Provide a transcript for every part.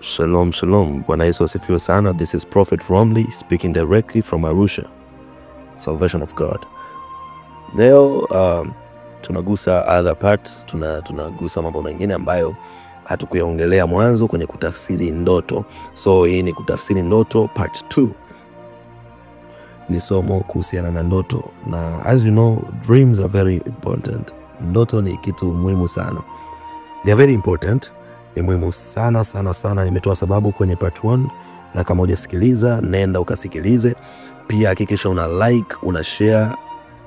Shalom, shalom. Bwana Yesu asifiwe sana. This is Prophet Romley speaking directly from Arusha, Salvation of God. Leo tunagusa other parts, tunagusa mambo mengine ambayo hatukuyaongelea mwanzo kwenye kutafsiri ndoto. So hii ni kutafsiri ndoto part 2. Ni somo kuhusiana na ndoto. Na as you know, dreams are very important. Ndoto ni kitu muhimu sana. They are very important. Ni muhimu sana sana sana. Nimetoa sababu kwenye part 1, na kama hujasikiliza nenda ukasikilize. Pia hakikisha una like, una share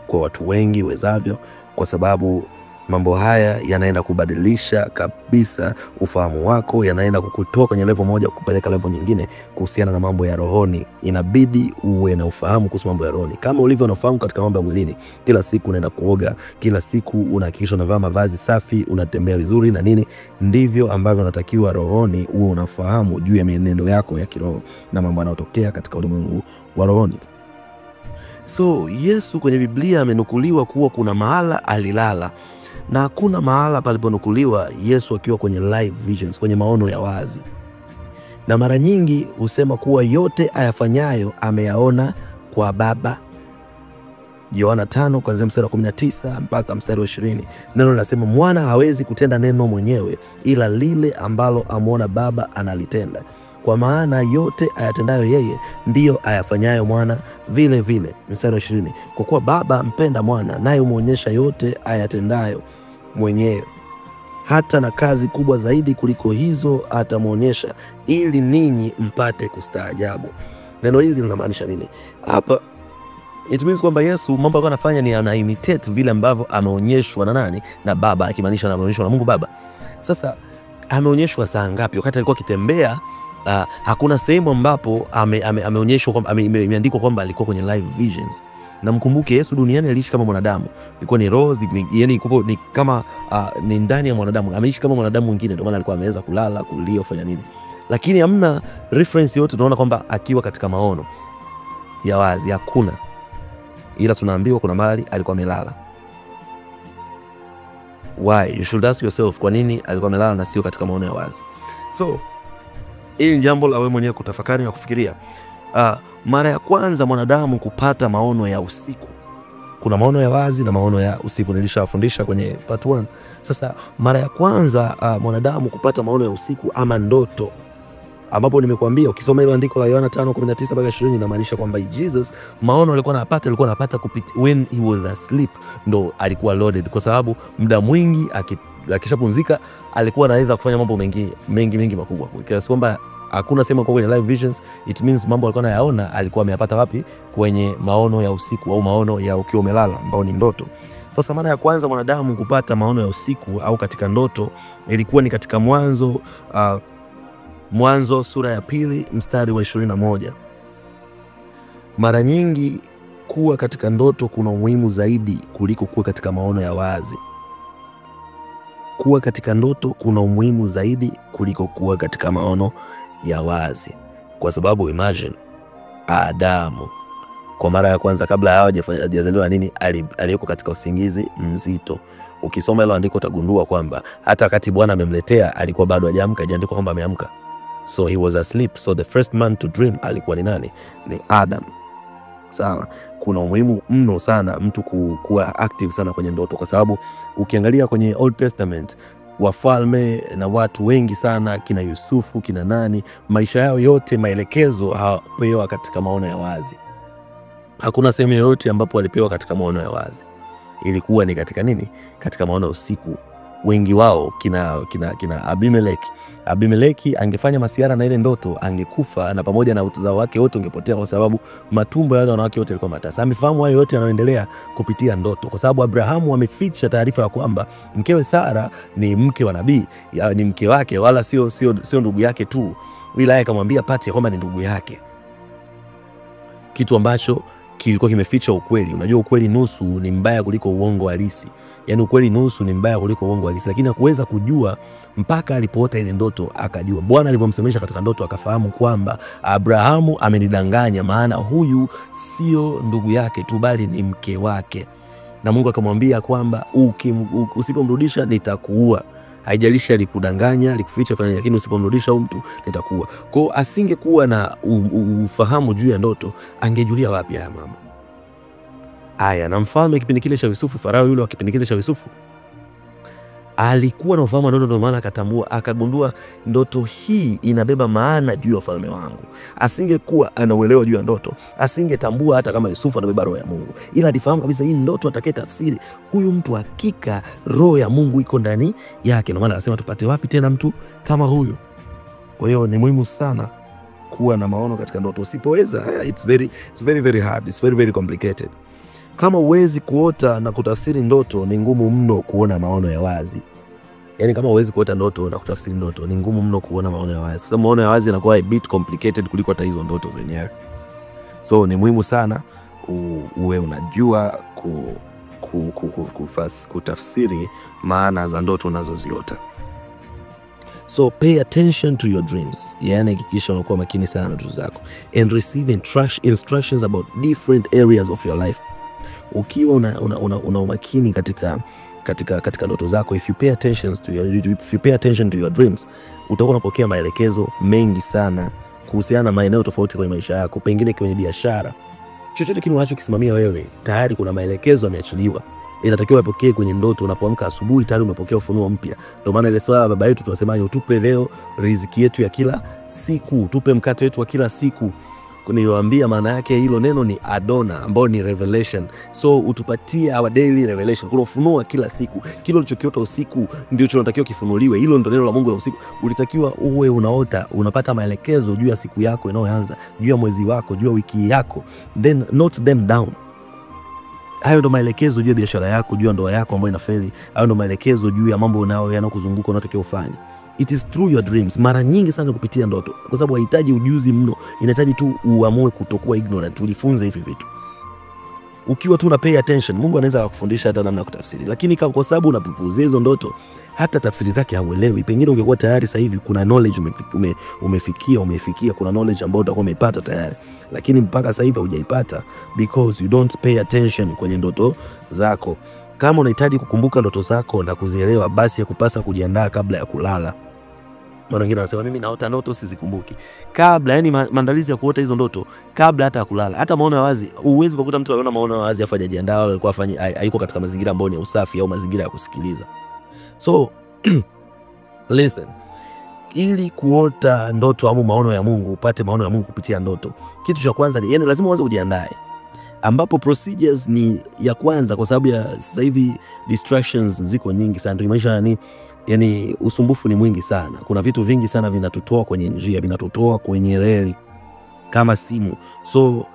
kwa watu wengi wezavyo, kwa sababu mambo haya yanaenda kubadilisha kabisa ufahamu wako, yanaenda kukutoa kwenye level moja kupeleka level nyingine kuhusiana na mambo ya rohoni. Inabidi uwe na ufahamu kuhusu mambo ya rohoni. Kama ulivyo na ufahamu katika mambo ya mwilini, kila siku unaenda kuoga, kila siku unahakikisha unavaa mavazi safi, unatembea vizuri na nini, ndivyo ambavyo unatakiwa rohoni uwe unafahamu juu ya mienendo yako ya kiroho na mambo yanayotokea katika ulimwengu wa rohoni. So Yesu kwenye Biblia amenukuliwa kuwa kuna mahala alilala, na hakuna mahala paliponukuliwa Yesu akiwa kwenye live visions, kwenye maono ya wazi. Na mara nyingi husema kuwa yote ayafanyayo ameyaona kwa Baba. Yohana 5 kuanzia mstari wa 19 mpaka mstari wa 20. Neno linasema mwana hawezi kutenda neno mwenyewe, ila lile ambalo amuona Baba analitenda. Kwa maana yote ayatendayo yeye ndiyo ayafanyayo mwana vile vile. Mstari wa 20. Kwa kuwa Baba mpenda mwana, naye humuonyesha yote ayatendayo mwenyewe. Hata na kazi kubwa zaidi kuliko hizo atamuonyesha, ili ninyi mpate kustaajabu. Neno hili linamaanisha nini? Hapa it means kwamba Yesu mambo alikuwa anafanya ni ana imitate vile ambavyo ameonyeshwa na nani? Na Baba, akimaanisha anaonyeshwa na Mungu Baba. Sasa ameonyeshwa saa ngapi? Wakati alikuwa akitembea, hakuna sehemu ambapo ameonyeshwa kwamba imeandikwa kwamba alikuwa kwenye live visions. Na mkumbuke Yesu duniani aliishi kama mwanadamu. Ilikuwa ni roho, yani ni kama ni ndani ya mwanadamu. Ameishi kama mwanadamu mwingine, ndio maana alikuwa ameweza kulala, kulia, kufanya nini. Lakini hamna reference yote tunaona kwamba akiwa katika maono ya wazi, hakuna. Ila tunaambiwa kuna mahali alikuwa amelala. Why? You should ask yourself, kwa nini alikuwa amelala na sio katika maono ya wazi? So hili ni jambo la wewe mwenyewe kutafakari na kufikiria. Mara ya kwanza mwanadamu kupata maono ya usiku. Kuna maono ya wazi na maono ya usiku, nilishafundisha kwenye part 1. Sasa mara ya kwanza mwanadamu kupata maono ya usiku ama ndoto, ambapo nimekuambia ukisoma ile andiko la Yohana 5:19 mpaka 20, inamaanisha kwamba Jesus maono alikuwa anapata kupitia when he was asleep, ndo alikuwa loaded, kwa sababu muda mwingi akishapumzika alikuwa anaweza kufanya mambo mengi makubwa. Kiasi kwamba hakuna sema kwa kwenye live visions, it means mambo alikuwa anayaona alikuwa ameyapata wapi? Kwenye maono ya usiku au maono ya ukiwa umelala, ambao ni ndoto. Sasa mara ya kwanza mwanadamu kupata maono ya usiku au katika ndoto ilikuwa ni katika Mwanzo sura ya 2 mstari wa 21. Mara nyingi kuwa katika ndoto kuna umuhimu zaidi kuliko kuwa katika maono ya wazi. Kuwa katika ndoto kuna umuhimu zaidi kuliko kuwa katika maono ya wazi. Kwa sababu imagine Adamu kwa mara ya kwanza kabla hajazaliwa nini, aliyeko katika usingizi mzito. Ukisoma hilo andiko utagundua kwamba hata wakati Bwana amemletea alikuwa bado hajaamka, hajaandikwa kwamba ameamka. So he was asleep. So the first man to dream alikuwa ni nani? Ni Adam. Sawa. Kuna umuhimu mno sana mtu kuwa active sana kwenye ndoto, kwa sababu ukiangalia kwenye Old Testament wafalme na watu wengi sana, kina Yusufu, kina nani, maisha yao yote maelekezo hawapewa katika maono ya wazi. Hakuna sehemu yoyote ambapo walipewa katika maono ya wazi. Ilikuwa ni katika nini? Katika maono ya usiku. Wengi wao kina Abimeleki angefanya masiara na ile ndoto angekufa, na pamoja na uzao wake wote ungepotea, kwa sababu matumbo ya wanawake wote yalikuwa matasa. Amefahamu hayo yote yanayoendelea kupitia ndoto, kwa sababu Abrahamu ameficha taarifa ya kwamba mkewe Sara ni mke wa nabii, ni mke wake, wala sio ndugu yake tu, bila yeye akamwambia Pati kwamba ni ndugu yake, kitu ambacho kilikuwa kimeficha ukweli. Unajua ukweli nusu ni mbaya kuliko uongo halisi. Yaani ukweli nusu ni mbaya kuliko uongo halisi, lakini hakuweza kujua mpaka alipoota ile ndoto akajua. Bwana alipomsemesha katika ndoto akafahamu kwamba Abrahamu amenidanganya, maana huyu sio ndugu yake tu bali ni mke wake. Na Mungu akamwambia kwamba usipomrudisha nitakuua. haijalishi alikudanganya, alikuficha fanya, lakini usipomrudisha huyu mtu nitakuwa. Kwa asingekuwa na ufahamu juu ya ndoto, angejulia wapi haya mambo? Aya, na mfalme kipindi kile cha Yusufu, Farao yule wa kipindi kile cha Yusufu, alikuwa na ufahamu wa ndoto, ndio maana akatambua, akagundua ndoto hii inabeba maana juu ya ufalme wangu. Asingekuwa anauelewa juu ya ndoto, asingetambua hata kama Yusufu anabeba roho ya Mungu. Ila alifahamu kabisa hii ndoto atakaye tafsiri, huyu mtu hakika roho ya Mungu iko ndani yake. Ndio maana anasema tupate wapi tena mtu kama huyu? Kwa hiyo ni muhimu sana kuwa na maono katika ndoto. Usipoweza, it's very hard, it's very complicated. Kama uwezi kuota na kutafsiri ndoto, ni ngumu mno kuona maono ya wazi. Yani kama uwezi kuota ndoto na kutafsiri ndoto, ni ngumu mno kuona maono ya wazi. Kwa sababu maono ya wazi yanakuwa a bit complicated kuliko hata hizo ndoto zenyewe. So ni muhimu sana uwe unajua kutafsiri maana za ndoto unazoziota. So pay attention to your dreams. Yani hakikisha unakuwa makini sana na ndoto zako. And receive instructions about different areas of your life. Ukiwa una umakini katika ndoto zako, if you pay attention to your dreams, utakuwa unapokea maelekezo mengi sana kuhusiana na maeneo tofauti kwenye maisha yako. Pengine kwenye biashara, chochote kile unachokisimamia wewe, tayari kuna maelekezo yameachiliwa. Inatakiwa upokee kwenye ndoto. Unapoamka asubuhi tayari umepokea ufunuo mpya. Ndio maana ile swala baba yetu tunasemaje, utupe leo riziki yetu ya kila siku, tupe mkate wetu wa kila siku. Niliwaambia maana yake hilo neno ni Adona, ambao ni revelation. So utupatie our daily revelation. Kuna ufunuo wa kila siku. Kile ulichokiota usiku ndio tunatakiwa kifunuliwe. Hilo ndio neno la Mungu la usiku. Ulitakiwa uwe unaota, unapata maelekezo juu ya siku yako inayoanza, juu ya mwezi wako, juu ya wiki yako. Then note them down. Hayo ndo maelekezo juu ya biashara yako, juu ya ndoa yako ambayo inafeli. Hayo ndo maelekezo juu ya mambo yanayokuzunguka unatakiwa ufanye. It is through your dreams. Mara nyingi sana kupitia ndoto, kwa sababu haihitaji ujuzi mno, inahitaji tu uamue kutokuwa ignorant, ujifunze hivi vitu. Ukiwa tu una pay attention, Mungu anaweza kukufundisha hata namna kutafsiri. Lakini kwa sababu unapupuuzia hizo ndoto, hata tafsiri zake hauelewi. Pengine ungekuwa tayari sasa hivi kuna knowledge umefikia, kuna knowledge ambayo utakuwa umepata tayari. Lakini mpaka sasa hivi hujaipata because you don't pay attention kwenye ndoto zako. Kama unahitaji kukumbuka ndoto zako na kuzielewa, basi yakupasa kujiandaa kabla ya kulala. Mara nyingine wanasema mimi naota ndoto sizikumbuki. Kabla, yani maandalizi ya kuota hizo ndoto kabla hata ya kulala. Hata maono ya wazi, uwezi kukuta mtu anaona maono ya wazi afa hajajiandaa au alikuwa hayuko katika mazingira ambayo ni usafi au mazingira ya kusikiliza. So listen, ili kuota ndoto au maono ya Mungu, upate maono ya Mungu kupitia ndoto, kitu cha kwanza ni lazima uanze kujiandaa. Ambapo procedures ni ya kwanza, kwa sababu ya sasa hivi distractions ziko nyingi sana. Maisha yani usumbufu ni mwingi sana. Kuna vitu vingi sana vinatutoa kwenye njia, vinatutoa kwenye reli kama simu. So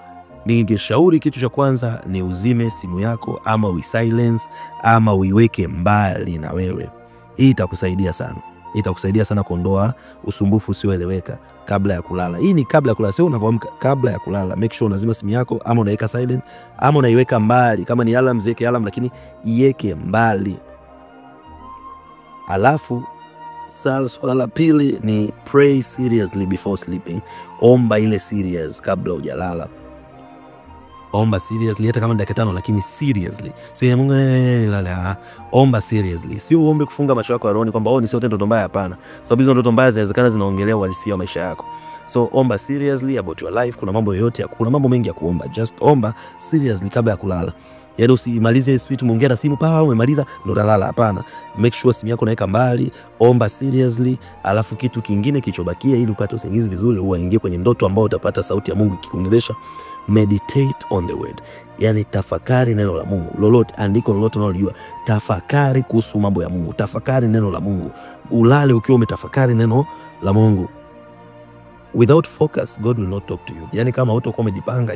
ningeshauri kitu cha kwanza ni uzime simu yako, ama uisilence, ama uiweke mbali na wewe. Hii itakusaidia sana. Itakusaidia sana kuondoa usumbufu usioeleweka kabla ya kulala. Hii ni kabla ya kulala, sio unavyoamka, kabla ya kulala. Make sure unazima simu yako, ama unaweka silent, ama unaiweka mbali. Kama ni alarm, ziweke alarm, lakini iweke mbali. Alafu swala la pili ni pray seriously before sleeping. Omba ile serious kabla hujalala. Omba seriously, hata kama ni dakika 5, lakini seriously. Sio ya Mungu lala. Omba seriously. Sio uombe kufunga macho yako rohoni kwamba ni sio ndoto mbaya, hapana. Sababu hizo ndoto mbaya zinawezekana zinaongelea uhalisia wa maisha yako. So omba seriously about your life. Kuna mambo mengi ya kuomba. Just omba seriously kabla ya kulala. Yaani usimalize sweet muongea na simu umemaliza ndo unalala, hapana. Make sure simu yako unaweka mbali, omba seriously. Alafu kitu kingine kichobakia, ili upate usingizi vizuri, uingie kwenye ndoto ambayo utapata sauti ya Mungu ikikuongelesha, meditate on the word. Yani tafakari neno la Mungu. Andiko lolote unalojua, tafakari kuhusu mambo ya Mungu, tafakari neno la Mungu. Ulale ukiwa umetafakari neno la Mungu. Without focus, God will not talk to you. Yani kama utakuwa umejipanga,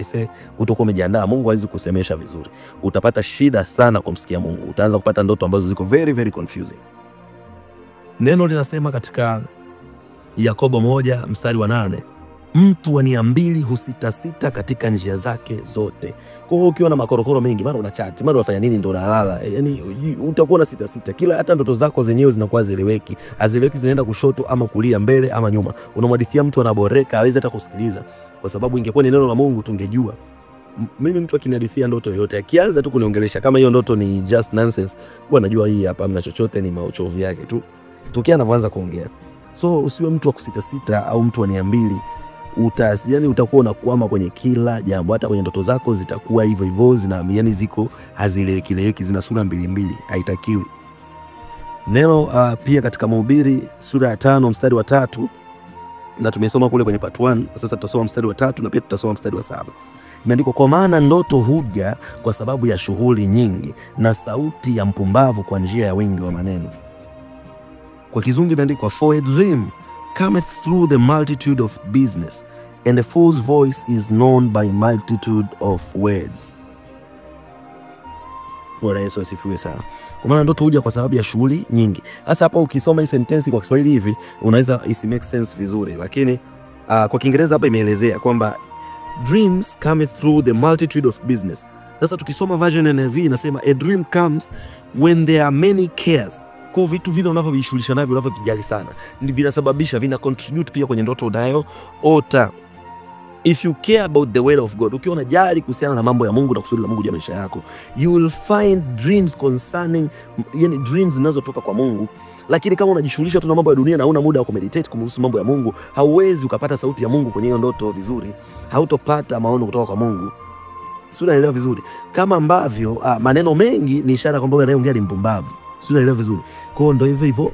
utakuwa umejiandaa, Mungu hawezi kusemesha vizuri. Utapata shida sana kumsikia Mungu. Utaanza kupata ndoto ambazo ziko very confusing. Neno linasema katika Yakobo 1:8, mtu wa nia mbili husitasita katika njia zake zote. Kwa hiyo ukiwa na makorokoro mengi, mara una chat, mara unafanya nini, ndo unalala. Yani utakuwa na sita. Kila hata ndoto zako zenyewe zinakuwa zieleweki. Hazieleweki, zinaenda kushoto ama kulia, mbele ama nyuma. Unamhadithia mtu anaboreka, hawezi hata kusikiliza. Kwa sababu ingekuwa ni neno la Mungu tungejua. Mimi mtu akinihadithia ndoto yote, akianza tu kuniongelesha kama hiyo ndoto ni just nonsense, huwa najua hii hapa hamna chochote, ni mauchovu yake tu. tokea anaanza kuongea. So usiwe mtu wa kusita au mtu wa 200. Yani utakuwa unakwama kwenye kila jambo, hata kwenye ndoto zako zitakuwa hivyo hivyo, yani ziko hazieleweki, zina sura mbili, haitakiwi. Neno pia katika Mhubiri sura ya 5 mstari wa 3, na tumesoma kule kwenye part 1, sasa tutasoma mstari wa 3 na pia tutasoma mstari wa 7. Imeandikwa, kwa maana ndoto huja kwa sababu ya shughuli nyingi, na sauti ya mpumbavu kwa njia ya wingi wa maneno. Kwa Kizungu imeandikwa, for a dream cometh through the multitude of business, and a fool's voice is known by multitude of words. Bwana Yesu asifiwe sana. Kwa maana ndoto huja kwa sababu ya shughuli nyingi. Sasa hapa ukisoma hii sentence kwa Kiswahili hivi unaweza isi make sense vizuri, lakini kwa Kiingereza hapa imeelezea kwamba dreams come through the multitude of business. Sasa tukisoma version NIV inasema a dream comes when there are many cares. Kwa vitu vile unavyojishughulisha navyo, unavyovijali sana, ni vinasababisha, vina contribute pia kwenye ndoto unayoota. If you care about the word of God, ukiwa unajali kuhusiana na mambo ya Mungu na kusudi la Mungu juu ya maisha yako, you will find dreams concerning, yani dreams zinazotoka kwa Mungu. Lakini kama unajishughulisha tu na mambo ya dunia na huna muda wa kumeditate kuhusu mambo ya Mungu, hauwezi ukapata sauti ya Mungu kwenye hiyo ndoto vizuri, hautopata maono kutoka kwa Mungu. Sio, unaelewa vizuri? Kama ambavyo maneno mengi ni ishara kwamba anayeongea ni mpumbavu. Sio, unaelewa vizuri? Kwa hiyo ndio hivyo hivyo.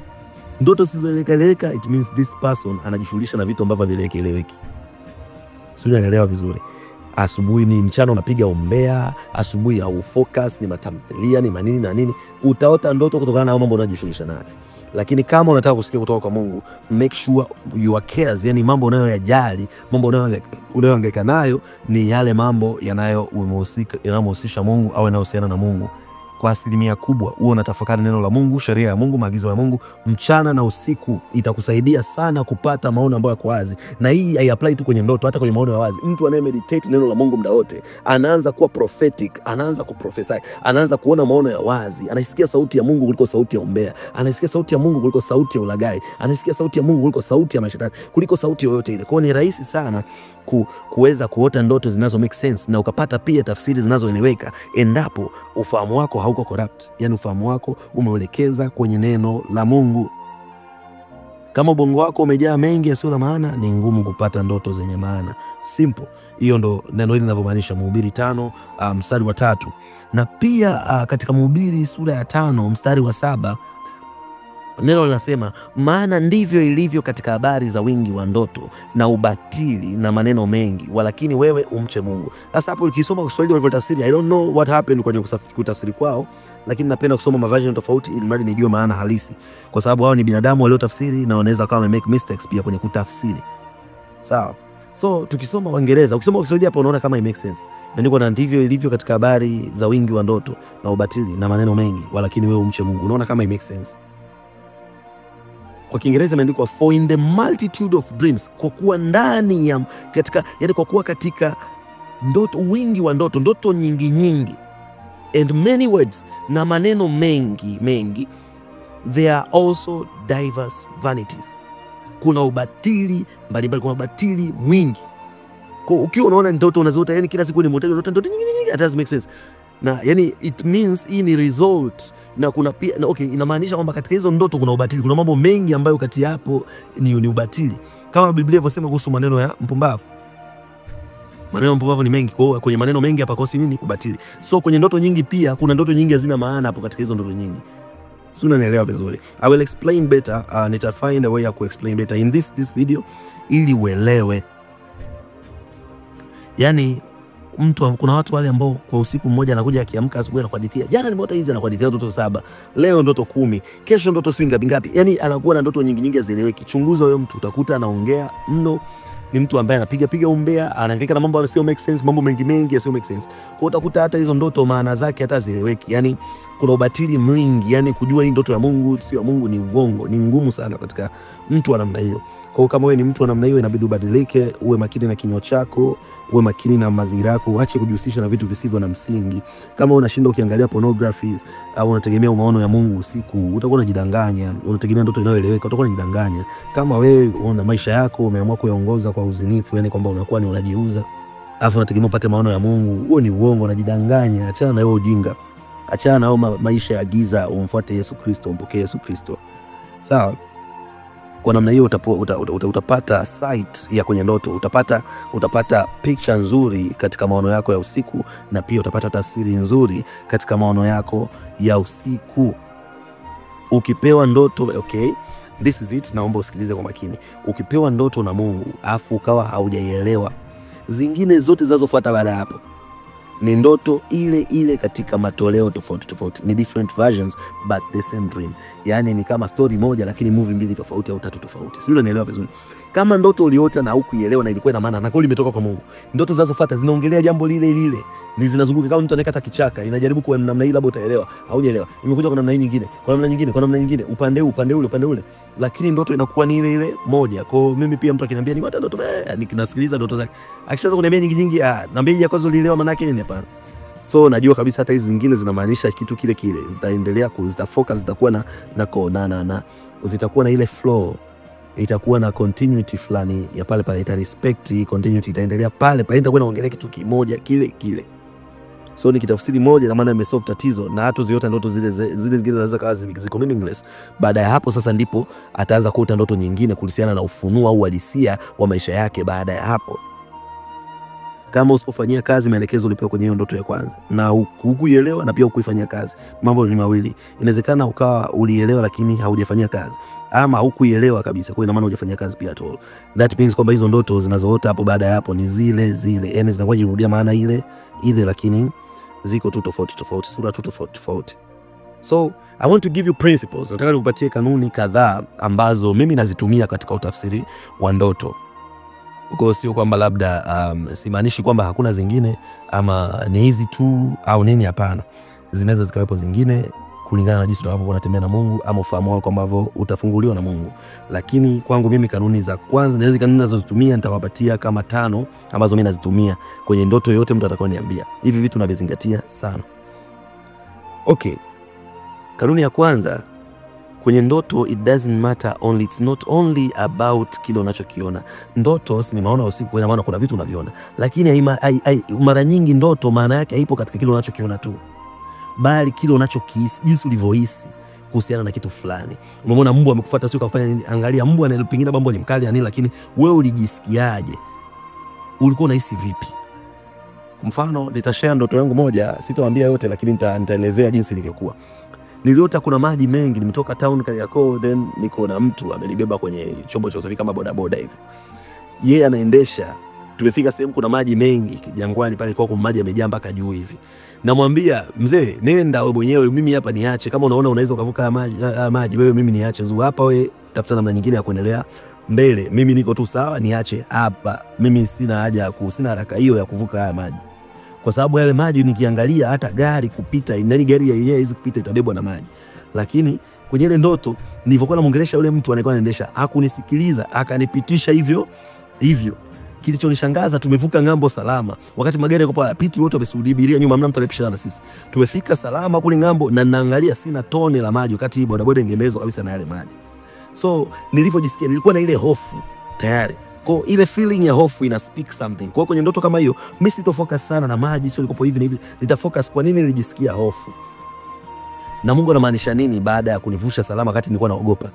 Ndoto zisizoeleweka, it means this person anajishughulisha na vitu ambavyo havieleweki. Sio, unaelewa vizuri? Asubuhi ni mchana unapiga umbea, asubuhi au focus ni matamthilia, ni manini na nini, utaota ndoto kutokana na mambo unayojishughulisha nayo. Lakini kama unataka kusikia kutoka kwa Mungu, make sure your cares, yani mambo unayoyajali, mambo unayohangaika nayo ni yale mambo yanayomhusisha Mungu au yanayohusiana na Mungu. Kwa asilimia kubwa uwe unatafakari neno la Mungu, sheria ya Mungu, maagizo ya Mungu mchana na usiku, itakusaidia sana kupata maono ambayo yako wazi. Na hii haiapply tu kwenye ndoto, hata kwenye maono ya wazi. Mtu anaye meditate neno la Mungu muda wote anaanza kuwa prophetic, anaanza kuprophesy, anaanza kuona maono ya wazi, anasikia sauti ya Mungu kuliko sauti ya umbea, anasikia sauti ya Mungu kuliko sauti ya ulaghai, anasikia sauti ya Mungu kuliko sauti ya mashetani, kuliko sauti yoyote ile. Kwa hiyo ni rahisi sana kuweza kuota ndoto zinazo make sense na ukapata pia tafsiri zinazoeleweka endapo ufahamu wako hauko corrupt, yani ufahamu wako umeelekeza kwenye neno la Mungu. Kama ubongo wako umejaa mengi yasiyo na maana, ni ngumu kupata ndoto zenye maana. Simple. Hiyo ndo neno hili linavyomaanisha Mhubiri 5 mstari wa 3. Na pia katika Mhubiri sura ya 5 mstari wa 7 neno linasema, maana ndivyo ilivyo katika habari za wingi wa ndoto na ubatili na maneno mengi, walakini wewe umche Mungu. Sasa hapo ukisoma kwa Kiswahili walivyotafsiri, I don't know what happened kwenye kutafsiri kwao, lakini napenda kusoma maversion tofauti ili mradi nijue maana halisi, kwa sababu hao ni binadamu waliotafsiri na wanaweza kama make mistakes pia kwenye kutafsiri. Sawa? So tukisoma Waingereza, ukisoma Kiswahili hapo unaona kama it makes sense. Imeandikwa, na ndivyo ilivyo katika habari za wingi wa ndoto na ubatili na maneno mengi, walakini wewe umche Mungu. Unaona kama it makes sense. Kwa Kiingereza imeandikwa, for in the multitude of dreams, kwa kuwa ndani ya katika, yani kwa kuwa katika ndoto, wingi wa ndoto, ndoto nyingi, and many words, na maneno mengi, there are also diverse vanities. Kuna ubatili mbalimbali, kuna ubatili mwingi. Kwa ukiwa unaona ndoto unazoota, yani kila siku ni ndoto nyingi, it doesn't make sense. Na yani it means hii ni result, na kuna pia na okay, inamaanisha kwamba katika hizo ndoto kuna ubatili, kuna mambo mengi ambayo kati hapo ni ubatili, kama Biblia inavyosema kuhusu maneno ya mpumbavu. Maneno ya mpumbavu ni mengi, kwa kwenye maneno mengi hapa kosi nini? Ubatili. So kwenye ndoto nyingi pia kuna ndoto nyingi hazina maana hapo katika hizo ndoto nyingi. Sio, unanielewa vizuri? I will explain better, nita find a way ya explain better in this video ili uelewe. Yani kuna watu wale ambao kwa usiku mmoja anakuja akiamka asubuhi na kuhadithia, jana nimeota hizi, na kuhadithia ndoto 7, leo ndoto 10, kesho ndoto swinga ngapi. Yani anakuwa na ndoto nyingi hazieleweki. Chunguza huyo mtu, utakuta anaongea mno, ni mtu ambaye anapiga umbea, anahangaika na mambo yasiyo make sense, mambo mengi yasiyo make sense. Kwa utakuta hata hizo ndoto maana zake hata hazieleweki. Yani kuna ubatili mwingi, yani kujua hii ndoto ya Mungu sio ya Mungu ni uongo, ni ngumu sana katika mtu wa namna hiyo. Kwa kama wewe ni mtu wa namna hiyo, inabidi ubadilike, uwe makini na kinywa chako, uwe makini na mazingira yako, uache kujihusisha na vitu visivyo na msingi. Kama unashinda ukiangalia pornographies au unategemea maono ya Mungu usiku, utakuwa unajidanganya. Unategemea ndoto inayoeleweka, utakuwa unajidanganya. Kama wewe una maisha yako umeamua kuyaongoza kwa uzinifu, yani kwamba unakuwa ni unajiuza, afu unategemea upate maono ya Mungu, huo ni uongo, unajidanganya. Achana na hiyo ujinga. Achana na maisha ya giza, umfuate Yesu Kristo, umpokee Yesu Kristo. Sawa? Kwa namna hiyo utapata sight ya kwenye ndoto, utapata picture nzuri katika maono yako ya usiku, na pia utapata tafsiri nzuri katika maono yako ya usiku. Ukipewa ndoto, okay, this is it, naomba usikilize kwa makini. Ukipewa ndoto na Mungu afu ukawa haujaielewa, zingine zote zinazofuata baada hapo ni ndoto ile ile katika matoleo tofauti tofauti, ni different versions but the same dream. Yani ni kama story moja lakini movie mbili tofauti au tatu tofauti. Sio, unaelewa vizuri? Kama ndoto uliota na hukuielewa na ilikuwa ina maana na kweli imetoka kwa Mungu, ndoto zinazofuata zinaongelea jambo lile lile, ni zinazunguka kama mtu anayekata kichaka, inajaribu kwa namna hii, labda utaelewa, haujaelewa, imekuja kwa namna hii nyingine, kwa namna nyingine, kwa namna nyingine, upande ule, lakini ndoto inakuwa ni ile ile moja. Kwa mimi pia mtu akiniambia ni hata ndoto, nikinasikiliza ndoto zake, akishaanza kuniambia nyingi, naambia ya kwanza ulielewa maana yake nini? Hapana. So najua kabisa hata hizi zingine zinamaanisha kitu kile kile, zitaendelea zitafocus, zitakuwa na zitakuwa na ile flow, itakuwa na continuity fulani ya pale pale, ita respect continuity, itaendelea pale pale, itakuwa inaongelea kitu kimoja kile kile. So ni kitafsiri moja na maana imesolve tatizo, na hata zote ndoto zile zingine zinaweza kawa ziko meaningless. Baada ya hapo sasa ndipo ataanza kuota ndoto nyingine kuhusiana na ufunuo au uhalisia wa maisha yake baada ya hapo. Kama usipofanyia kazi maelekezo ulipewa kwenye hiyo ndoto ya kwanza na hukuielewa na pia hukuifanyia kazi, mambo ni mawili. Inawezekana ukawa ulielewa lakini haujafanyia kazi, ama hukuielewa kabisa, kwa ina maana hujafanyia kazi pia at all. That means kwamba hizo ndoto zinazoota hapo baada ya hapo ni zile zile, yani zinakuwa jirudia maana ile ile, lakini ziko tu tofauti, sura tu tofauti. So I want to give you principles. Nataka nikupatie kanuni kadhaa ambazo mimi nazitumia katika utafsiri wa ndoto. Kwa sio kwamba labda simaanishi kwamba hakuna zingine ama ni hizi tu au nini, hapana. Zinaweza zikawepo zingine kulingana na jinsi unavyokuwa unatembea na Mungu ama ufahamu wako ambavyo utafunguliwa na Mungu. Lakini kwangu mimi kanuni za kwanza, na hizo kanuni ninazozitumia nitawapatia kama 5 ambazo mimi nazitumia kwenye ndoto yote mtu atakayoniambia. Hivi vitu navizingatia sana. Okay. Kanuni ya kwanza, kwenye ndoto it doesn't matter only, it's not only about kile unachokiona. Ndoto si nimeona usiku, ina maana kuna vitu unaviona, lakini mara nyingi ndoto maana yake haipo katika kile unachokiona tu, bali kile unachokihisi, jinsi ulivyohisi kuhusiana na kitu fulani. Umeona mbwa amekufuata, sio kafanya nini? Angalia mbwa, na pengine mbwa ni mkali yani, lakini wewe ulijisikiaje? Ulikuwa unahisi vipi? Kwa mfano nitashare ndoto yangu moja, sitawaambia yote lakini nitaelezea jinsi ilivyokuwa. Niliota kuna maji mengi, nimetoka town Kariakoo, then niko na mtu amenibeba kwenye chombo cha usafiri kama bodaboda hivi. Yeye anaendesha, tumefika sehemu kuna maji mengi jangwani pale, kwa maji yamejaa mpaka juu hivi. Namwambia mzee, nenda wewe mwenyewe, mimi hapa niache, kama unaona unaweza kuvuka maji wewe, mimi niache zuu hapa, wewe tafuta namna nyingine ya kuendelea mbele, mimi niko tu sawa, niache hapa, mimi sina haja sina haraka hiyo ya kuvuka haya maji. Kwa sababu yale maji nikiangalia hata gari kupita, inali gari yenyewe hizi kupita itabebwa na maji. Lakini kwenye ile ndoto nilivyokuwa namuongelesha yule mtu anaikuwa anaendesha, hakunisikiliza, akanipitisha hivyo. Kilichonishangaza, tumevuka ngambo salama, wakati magari yako pale piti, wote wamesubiria nyuma, hamna mtu anayepishana na sisi. Tumefika salama kule ngambo, na naangalia sina tone la maji, wakati bodaboda ingemezwa kabisa na yale maji. So nilivyojisikia, nilikuwa na ile hofu tayari. Kwa ile feeling ya hofu ina speak something. Kwa kwenye ndoto kama hiyo, mimi sitofocus sana na maji, sio nikopo hivi na hivi. Nitafocus kwa nini nilijisikia hofu, na Mungu anamaanisha nini baada ya kunivusha salama wakati nilikuwa naogopa.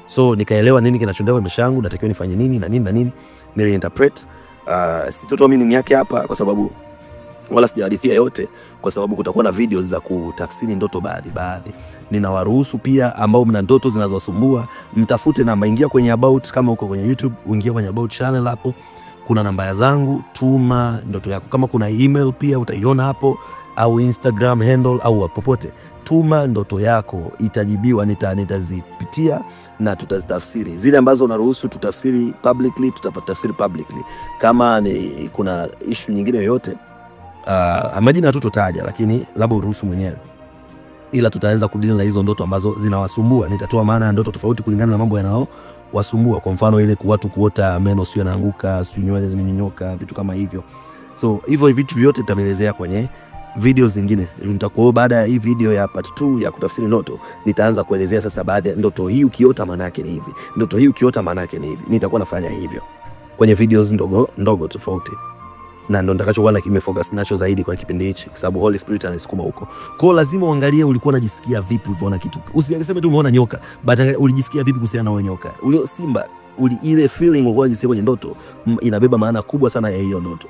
So nikaelewa nini kinachoendelea kwa maisha yangu, natakiwa nifanye nini na nini na nini. Niliinterpret. Sitotoa meaning yake hapa kwa sababu wala sijahadithia yote, kwa sababu kutakuwa na videos za kutafsiri ndoto baadhi. Ninawaruhusu pia ambao mna ndoto zinazowasumbua, mtafute namba, ingia kwenye about, kama uko kwenye YouTube uingia kwenye about channel, hapo kuna namba zangu, tuma ndoto yako. Kama kuna email pia utaiona hapo, au Instagram handle au popote, tuma ndoto yako, itajibiwa, nitazipitia na tutazitafsiri. Zile ambazo unaruhusu tutafsiri publicly, tutapatafsiri publicly. Kama ni kuna issue nyingine yoyote, majina hatutotaja, lakini labda uruhusu mwenyewe, ila tutaanza kudeal na hizo ndoto ambazo zinawasumbua. Nitatoa maana ya ndoto tofauti kulingana na mambo yanao wasumbua. Kwa mfano ile watu kuota meno sio yanaanguka, sio nywele zimenyonyoka, vitu kama hivyo. So hivyo vitu vyote tutaelezea kwenye video zingine. Nitakuwa baada ya hii video ya part 2 ya kutafsiri ndoto, nitaanza kuelezea sasa baadhi ya ndoto hii ukiota maana yake ni hivi, ndoto hii ukiota maana yake ni hivi. Nitakuwa nafanya hivyo kwenye videos ndogo tofauti. na ndo nitakachokuwa kimefocus nacho zaidi kwa kipindi hichi, kwa sababu Holy Spirit ananisukuma huko. Kwa hiyo lazima uangalie ulikuwa unajisikia vipi ulipoona kitu. Usiangesema tu umeona nyoka, but ulijisikia vipi kuhusiana na nyoka. Ule simba, ile feeling ulikuwa unajisikia kwenye ndoto inabeba maana kubwa sana ya hiyo ndoto.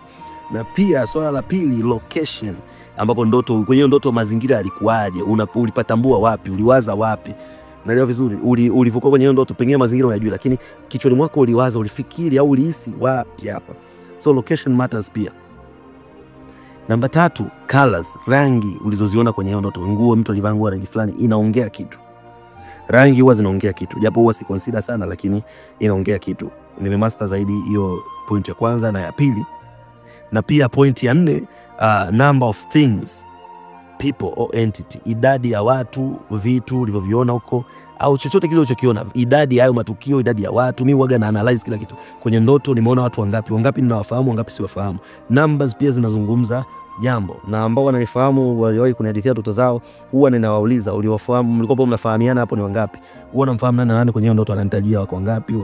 Na pia swala la pili, location, ambapo ndoto, kwenye ndoto mazingira yalikuwaje, ulipatambua wapi, uliwaza wapi. Naelewa vizuri, ulivyokuwa kwenye ndoto pengine mazingira unayajua, lakini kichwani mwako uliwaza, ulifikiri au ulihisi wapi hapa. So location matters pia. Namba 3, colors, rangi ulizoziona kwenye ndoto. Nguo, mtu alivaa nguo rangi fulani inaongea kitu. Rangi huwa zinaongea kitu, japo huwa si consider sana, lakini inaongea kitu. Nimemaster zaidi hiyo point ya kwanza na ya pili. Na pia point ya 4, number of things, people or entity, idadi ya watu, vitu ulivyoviona huko au chochote kile ulichokiona, idadi ya hayo matukio, idadi ya watu. Mimi huaga na analyze kila kitu kwenye ndoto. Nimeona watu wangapi ninawafahamu, wangapi siwafahamu. Numbers pia zinazungumza jambo, na ambao wananifahamu waliwahi kunihadithia ndoto zao, huwa ninawauliza, uliwafahamu, mlikuwa mnafahamiana hapo ni wangapi? Huwa namfahamu nani na nani kwenye ndoto, ananitajia wako wangapi,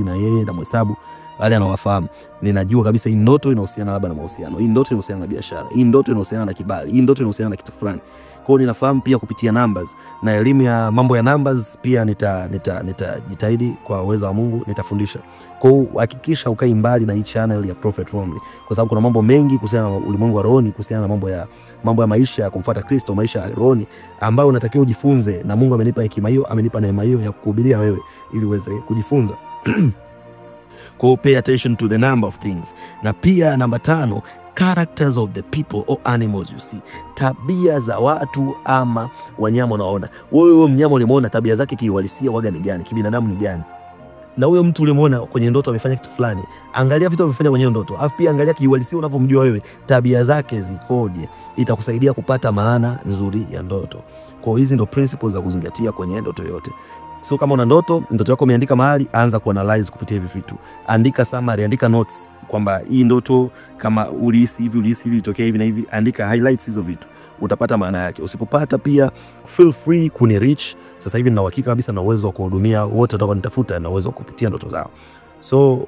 na yeye na mhesabu wale anawafahamu. Ninajua kabisa hii ndoto inahusiana labda na mahusiano, hii ndoto inahusiana na biashara, hii ndoto inahusiana na kibali, hii ndoto inahusiana na kitu fulani. Kwa hiyo ninafahamu pia kupitia numbers, na elimu ya mambo ya numbers pia nitajitahidi kwa uwezo wa Mungu nitafundisha. Kwa hiyo hakikisha ukai mbali na hii channel ya Prophet Romney, kwa sababu kuna mambo mengi kuhusiana na ulimwengu wa roho, kuhusiana na mambo ya maisha ya kumfuata Kristo, maisha ya roho ambayo unatakiwa ujifunze, na Mungu amenipa hekima hiyo, amenipa neema hiyo ya kukuhubiria wewe ili uweze kujifunza. Go pay attention to the number of things. Na pia namba 5, characters of the people or animals you see. Tabia za watu ama wanyama unaona. Wewe mnyama ulimuona, tabia zake kiuhalisia waga ni gani, kibinadamu ni gani? Na huyo mtu ulimuona kwenye ndoto amefanya kitu fulani, angalia vitu amefanya kwenye ndoto, afu pia angalia kiuhalisia unavyomjua wewe, tabia zake zikoje. Itakusaidia kupata maana nzuri ya ndoto. Kwa hizi ndo principles za kuzingatia kwenye ndoto yote. So kama una ndoto yako umeandika mahali, anza kuanalyze kupitia hivi vitu. Andika summary, andika notes kwamba hii ndoto kama ulihisi hivi ilitokea hivi na hivi, andika highlights hizo vitu. Utapata maana yake. Usipopata pia feel free kuni reach. Sasa hivi nina uhakika kabisa na uwezo wa kuhudumia wote watakao nitafuta, na uwezo wa kupitia ndoto zao. So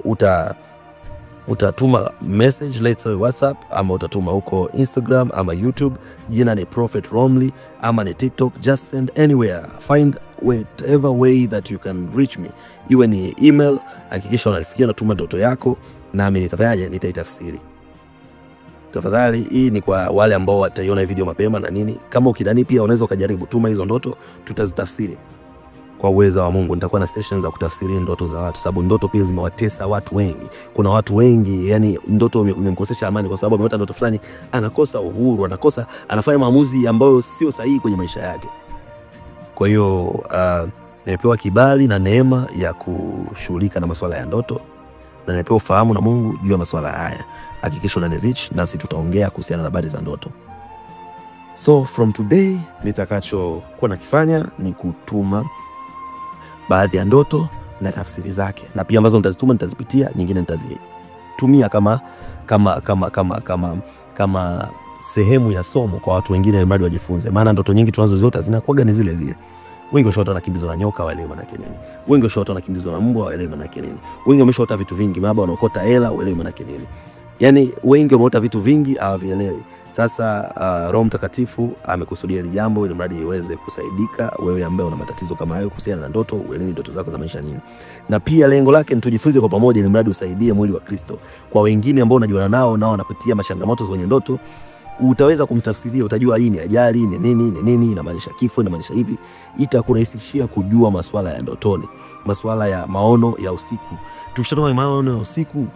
utatuma message, let's say WhatsApp, ama utatuma huko Instagram ama YouTube, jina ni Prophet Romney, ama ni TikTok, just send anywhere. Find whatever way that you can reach me. Iwe ni email, hakikisha unanifikia na tuma ndoto yako, nami nitaitafsiri. Tafadhali, hii ni kwa wale ambao wataiona video mapema na nini. Kama ukidani pia unaweza ukajaribu tuma hizo ndoto, tutazitafsiri. Kwa uwezo wa Mungu nitakuwa na sessions za kutafsiri ndoto za watu, sababu ndoto pia zimewatesa watu wengi. Kuna watu wengi, yani ndoto imemkosesha amani, kwa sababu ameota ndoto fulani, anakosa uhuru, anafanya maamuzi ambayo sio sahihi kwenye maisha yake. Kwa hiyo nimepewa kibali na neema ya kushughulika na masuala ya ndoto, na nimepewa ufahamu na Mungu juu ya masuala haya. Hakikisha unani reach, nasi tutaongea kuhusiana na habari za ndoto. So from today nitakachokuwa nakifanya ni kutuma baadhi ya ndoto na tafsiri zake, na pia ambazo nitazituma nitazipitia, nyingine nitazitumia kama sehemu ya somo kwa watu wengine ili wajifunze. Maana ndoto nyingi tunazoziota zinakuwa ni zile zile. Wengi washaota wanakimbizwa na nyoka, waelewe maana yake nini. Wengi washaota wanakimbizwa na mbwa, waelewe maana yake nini. Wengi wameshaota vitu vingi, baba wanaokota hela, waelewe maana yake nini. Yani wengi wameota vitu vingi hawavielewi. Sasa Roho Mtakatifu amekusudia hili jambo ili mradi iweze kusaidika wewe ambaye una matatizo kama hayo kuhusiana na ndoto, uelewe ndoto zako za maisha nini. Na pia lengo lake ni tujifunze kwa pamoja ili mradi usaidie mwili wa Kristo. Kwa wengine ambao unajiona nao wanapitia changamoto kwenye ndoto, utaweza kumtafsiria, utajua hii ni ajali, ni nini, inamaanisha kifo, inamaanisha hivi. Itakurahisishia kujua masuala ya ndotoni, masuala ya maono ya usiku. Tukishatoa maono ya usiku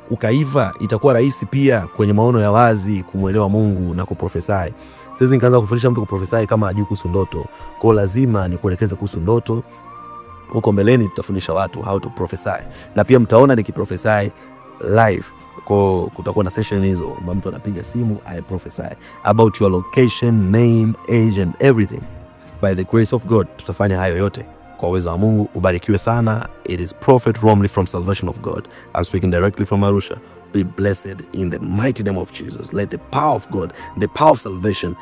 ukaiva, itakuwa rahisi pia kwenye maono ya wazi kumuelewa Mungu na kuprofesai. Siwezi nikaanza kufundisha mtu kuprofesai kama hajui kuhusu ndoto. Kwa lazima nikuelekeze kuhusu ndoto. Huko mbeleni tutafundisha watu how to prophesy. Na pia mtaona nikiprofesai live. Kwa kutakuwa na session hizo, mtu anapiga simu, I prophesy about your location, name, age and everything. By the grace of God tutafanya hayo yote kwa uwezo wa Mungu. Ubarikiwe sana. It is Prophet Romney from Salvation of God. I'm speaking directly from Arusha. Be blessed in the mighty name of Jesus. Let the power of God, the power of salvation,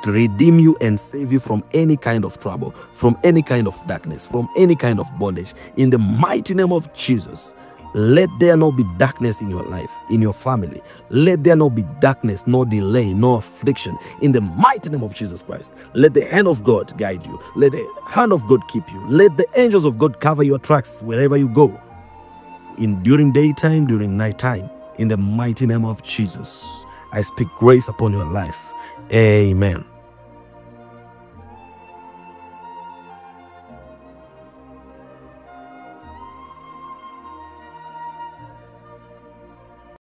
redeem you and save you from any kind of trouble, from any kind of darkness, from any kind of bondage. In the mighty name of Jesus, Let there not be darkness in your life, in your family. Let there not be darkness, no delay, no affliction. In the mighty name of Jesus Christ, let the hand of God guide you. Let the hand of God keep you. Let the angels of God cover your tracks wherever you go, during daytime, during nighttime. In the mighty name of Jesus, I speak grace upon your life. Amen.